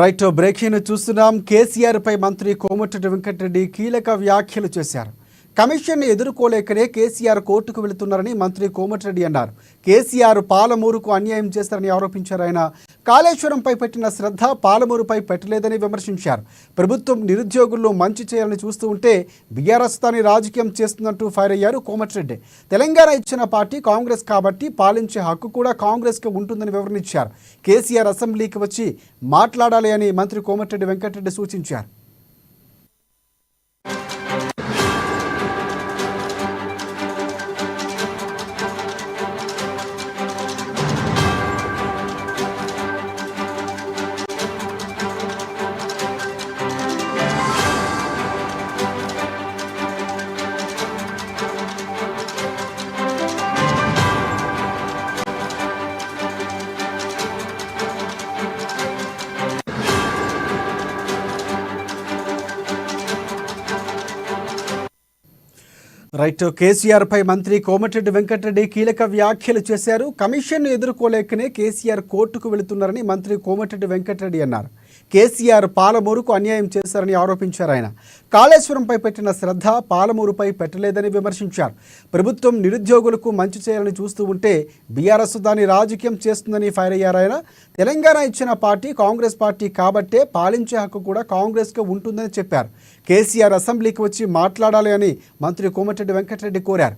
Right breaking చూస్తున్నాం. కేసీఆర్ పై మంత్రి కోమటిరెడ్డి వెంకటరెడ్డి కీలక వ్యాఖ్యలు చేశారు. కమిషన్ ఎదుర్కోలేకనే కేసీఆర్ కోర్టుకు వెళుతున్నారని మంత్రి కోమటిరెడ్డి అన్నారు. కేసీఆర్ పాలమూరుకు అన్యాయం చేస్తారని ఆరోపించారు. ఆయన కాళేశ్వరంపై పెట్టిన శ్రద్ధ పాలమూరుపై పెట్టలేదని విమర్శించారు. ప్రభుత్వం నిరుద్యోగుల్లో మంచి చేయాలని చూస్తూ ఉంటే బీఆర్ఎస్ తాని రాజకీయం చేస్తున్నట్టు ఫైర్ అయ్యారు కోమటిరెడ్డి. తెలంగాణ ఇచ్చిన పార్టీ కాంగ్రెస్ కాబట్టి పాలించే హక్కు కూడా కాంగ్రెస్కి ఉంటుందని వివరించారు. కేసీఆర్ అసెంబ్లీకి వచ్చి మాట్లాడాలి అని మంత్రి కోమటిరెడ్డి వెంకటరెడ్డి సూచించారు. రైట్ కేసీఆర్ పై మంత్రి కోమటిరెడ్డి వెంకటరెడ్డి కీలక వ్యాఖ్యలు చేశారు. కమిషన్ ఎదుర్కోలేకనే కేసీఆర్ కోర్టుకు వెళుతున్నారని మంత్రి కోమటిరెడ్డి వెంకటరెడ్డి అన్నారు. కేసీఆర్ పాలమూరుకు అన్యాయం చేశారని ఆరోపించారు. ఆయన కాళేశ్వరంపై పెట్టిన శ్రద్ధ పాలమూరుపై పెట్టలేదని విమర్శించారు. ప్రభుత్వం నిరుద్యోగులకు మంచి చేయాలని చూస్తూ ఉంటే బీఆర్ఎస్ దాని రాజకీయం చేస్తుందని ఫైర్ అయ్యారు. ఆయన తెలంగాణ ఇచ్చిన పార్టీ కాంగ్రెస్ పార్టీ కాబట్టే పాలించే హక్కు కూడా కాంగ్రెస్కి ఉంటుందని చెప్పారు. కేసీఆర్ అసెంబ్లీకి వచ్చి మాట్లాడాలి అని మంత్రి కోమటిరెడ్డి వెంకటరెడ్డి కోరారు.